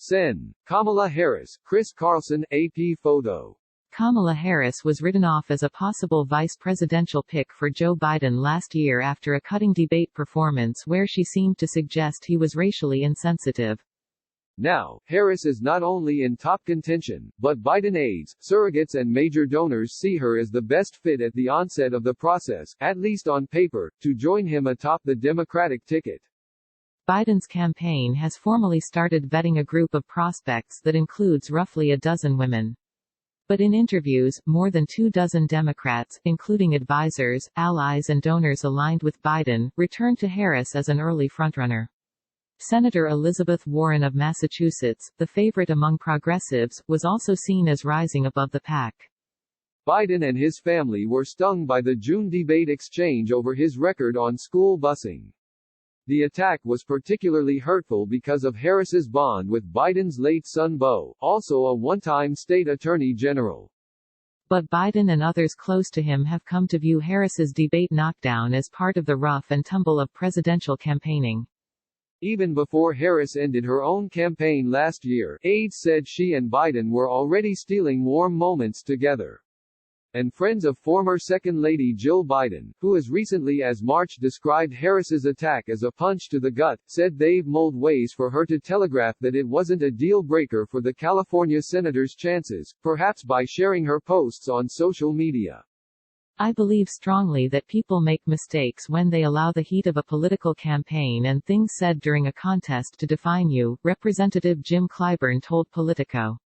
Sen. Kamala Harris, Chris Carlson, AP photo. Kamala Harris was written off as a possible vice presidential pick for Joe Biden last year after a cutting debate performance where she seemed to suggest he was racially insensitive. Now, Harris is not only in top contention, but Biden aides, surrogates and major donors see her as the best fit at the onset of the process, at least on paper, to join him atop the Democratic ticket. Biden's campaign has formally started vetting a group of prospects that includes roughly a dozen women. But in interviews, more than 24 Democrats, including advisors, allies and donors aligned with Biden, returned to Harris as an early frontrunner. Senator Elizabeth Warren of Massachusetts, the favorite among progressives, was also seen as rising above the pack. Biden and his family were stung by the June debate exchange over his record on school busing. The attack was particularly hurtful because of Harris's bond with Biden's late son Beau, also a one-time state attorney general. But Biden and others close to him have come to view Harris's debate knockdown as part of the rough and tumble of presidential campaigning. Even before Harris ended her own campaign last year, aides said she and Biden were already stealing warm moments together. And friends of former Second Lady Jill Biden, who as recently as March described Harris's attack as a punch to the gut, said they've mulled ways for her to telegraph that it wasn't a deal-breaker for the California senator's chances, perhaps by sharing her posts on social media. I believe strongly that people make mistakes when they allow the heat of a political campaign and things said during a contest to define you, Representative Jim Clyburn told Politico.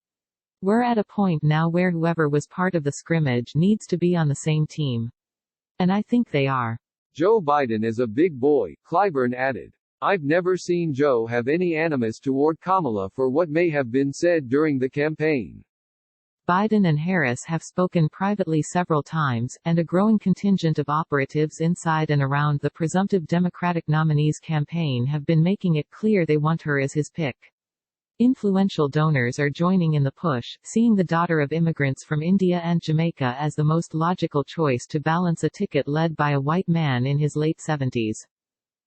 We're at a point now where whoever was part of the scrimmage needs to be on the same team. And I think they are. Joe Biden is a big boy, Clyburn added. I've never seen Joe have any animus toward Kamala for what may have been said during the campaign. Biden and Harris have spoken privately several times, and a growing contingent of operatives inside and around the presumptive Democratic nominee's campaign have been making it clear they want her as his pick. Influential donors are joining in the push, seeing the daughter of immigrants from India and Jamaica as the most logical choice to balance a ticket led by a white man in his late 70s.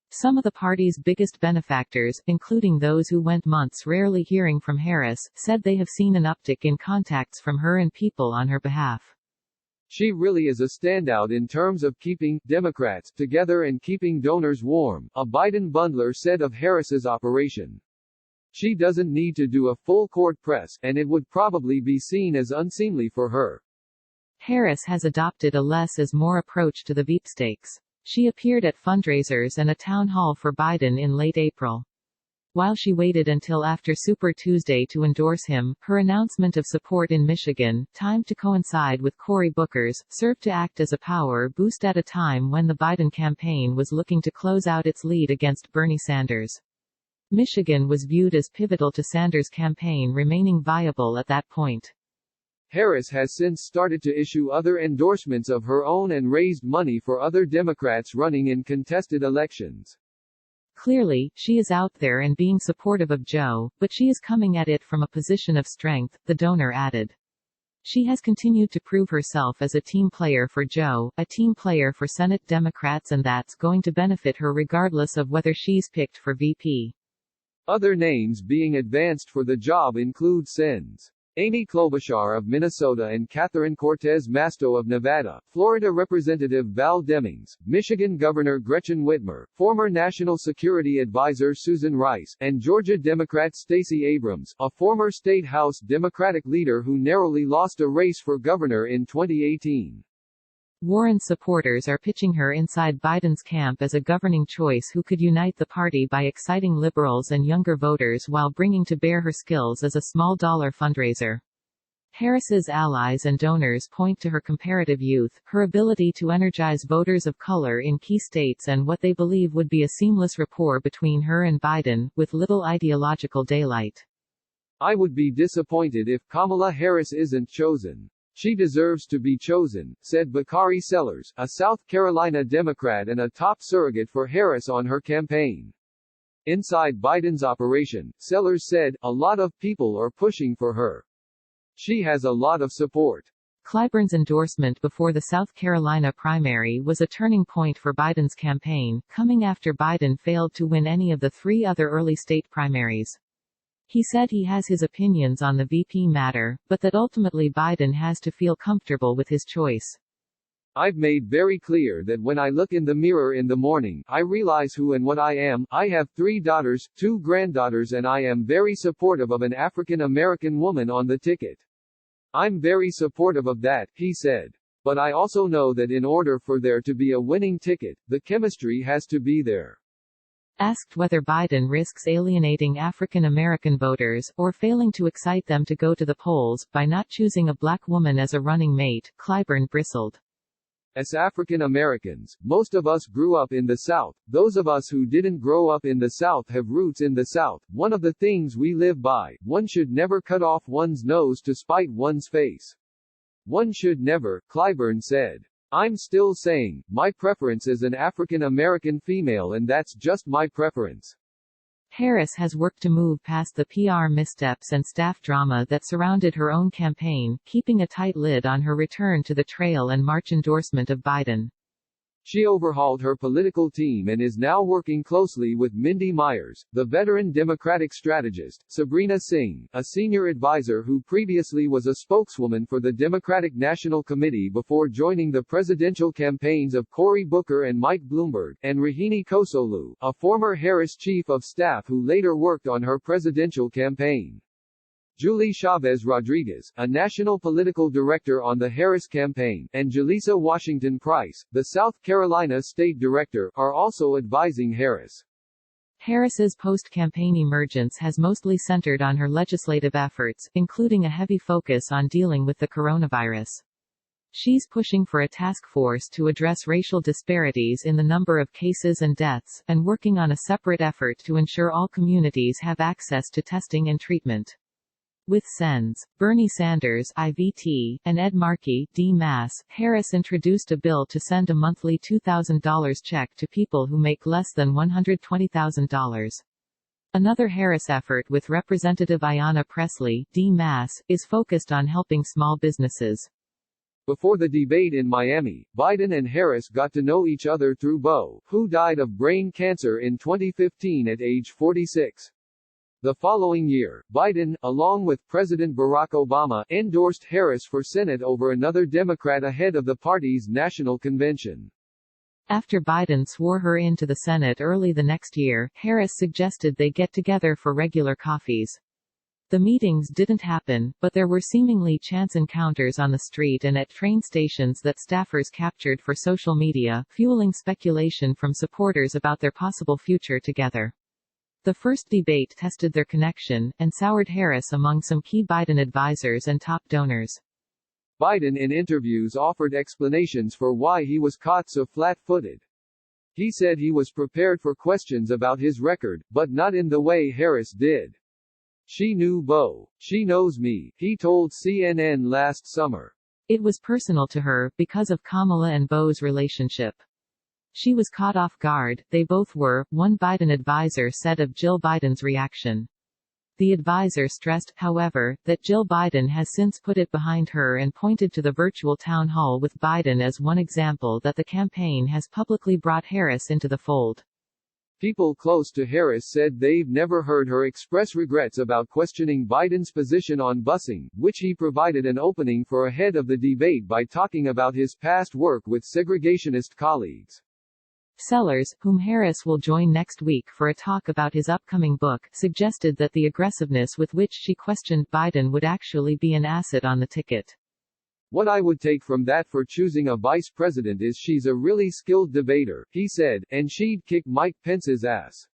Some of the party's biggest benefactors, including those who went months rarely hearing from Harris, said they have seen an uptick in contacts from her and people on her behalf. She really is a standout in terms of keeping Democrats together and keeping donors warm, a Biden bundler said of Harris's operation. She doesn't need to do a full-court press, and it would probably be seen as unseemly for her. Harris has adopted a less is more approach to the sweepstakes. She appeared at fundraisers and a town hall for Biden in late April. While she waited until after Super Tuesday to endorse him, her announcement of support in Michigan, timed to coincide with Cory Booker's, served to act as a power boost at a time when the Biden campaign was looking to close out its lead against Bernie Sanders. Michigan was viewed as pivotal to Sanders' campaign remaining viable at that point. Harris has since started to issue other endorsements of her own and raised money for other Democrats running in contested elections. Clearly, she is out there and being supportive of Joe, but she is coming at it from a position of strength, the donor added. She has continued to prove herself as a team player for Joe, a team player for Senate Democrats, and that's going to benefit her regardless of whether she's picked for VP. Other names being advanced for the job include Sens. Amy Klobuchar of Minnesota and Catherine Cortez Masto of Nevada, Florida Representative Val Demings, Michigan Governor Gretchen Whitmer, former National Security Advisor Susan Rice, and Georgia Democrat Stacey Abrams, a former State House Democratic leader who narrowly lost a race for governor in 2018. Warren supporters are pitching her inside Biden's camp as a governing choice who could unite the party by exciting liberals and younger voters while bringing to bear her skills as a small-dollar fundraiser. Harris's allies and donors point to her comparative youth, her ability to energize voters of color in key states, and what they believe would be a seamless rapport between her and Biden, with little ideological daylight. I would be disappointed if Kamala Harris isn't chosen. She deserves to be chosen, said Bakari Sellers, a South Carolina Democrat and a top surrogate for Harris on her campaign. Inside Biden's operation, Sellers said, a lot of people are pushing for her. She has a lot of support. Clyburn's endorsement before the South Carolina primary was a turning point for Biden's campaign, coming after Biden failed to win any of the three other early state primaries. He said he has his opinions on the VP matter, but that ultimately Biden has to feel comfortable with his choice. I've made very clear that when I look in the mirror in the morning, I realize who and what I am. I have 3 daughters, 2 granddaughters, and I am very supportive of an African American woman on the ticket. I'm very supportive of that, he said. But I also know that in order for there to be a winning ticket, the chemistry has to be there. Asked whether Biden risks alienating African American voters, or failing to excite them to go to the polls, by not choosing a black woman as a running mate, Clyburn bristled. As African Americans, most of us grew up in the South. Those of us who didn't grow up in the South have roots in the South. One of the things we live by, one should never cut off one's nose to spite one's face. One should never, Clyburn said. I'm still saying, my preference is an African American female, and that's just my preference. Harris has worked to move past the PR missteps and staff drama that surrounded her own campaign, keeping a tight lid on her return to the trail and March endorsement of Biden. She overhauled her political team and is now working closely with Mindy Myers, the veteran Democratic strategist, Sabrina Singh, a senior advisor who previously was a spokeswoman for the Democratic National Committee before joining the presidential campaigns of Cory Booker and Mike Bloomberg, and Rohini Kosolu, a former Harris chief of staff who later worked on her presidential campaign. Julie Chavez Rodriguez, a national political director on the Harris campaign, and Jaleesa Washington Price, the South Carolina state director, are also advising Harris. Harris's post-campaign emergence has mostly centered on her legislative efforts, including a heavy focus on dealing with the coronavirus. She's pushing for a task force to address racial disparities in the number of cases and deaths, and working on a separate effort to ensure all communities have access to testing and treatment. With Sens, Bernie Sanders (IVT), and Ed Markey (D-Mass), Harris introduced a bill to send a monthly $2,000 check to people who make less than $120,000. Another Harris effort with Representative Ayanna Pressley (D-Mass) is focused on helping small businesses. Before the debate in Miami, Biden and Harris got to know each other through Beau, who died of brain cancer in 2015 at age 46. The following year, Biden, along with President Barack Obama, endorsed Harris for Senate over another Democrat ahead of the party's national convention. After Biden swore her into the Senate early the next year, Harris suggested they get together for regular coffees. The meetings didn't happen, but there were seemingly chance encounters on the street and at train stations that staffers captured for social media, fueling speculation from supporters about their possible future together. The first debate tested their connection, and soured Harris among some key Biden advisors and top donors. Biden in interviews offered explanations for why he was caught so flat-footed. He said he was prepared for questions about his record, but not in the way Harris did. She knew Beau. She knows me, he told CNN last summer. It was personal to her, because of Kamala and Beau's relationship. She was caught off guard, they both were, one Biden advisor said of Jill Biden's reaction. The advisor stressed, however, that Jill Biden has since put it behind her and pointed to the virtual town hall with Biden as one example that the campaign has publicly brought Harris into the fold. People close to Harris said they've never heard her express regrets about questioning Biden's position on busing, which he provided an opening for ahead of the debate by talking about his past work with segregationist colleagues. Sellers, whom Harris will join next week for a talk about his upcoming book, suggested that the aggressiveness with which she questioned Biden would actually be an asset on the ticket. What I would take from that for choosing a vice president is she's a really skilled debater, he said, and she'd kick Mike Pence's ass.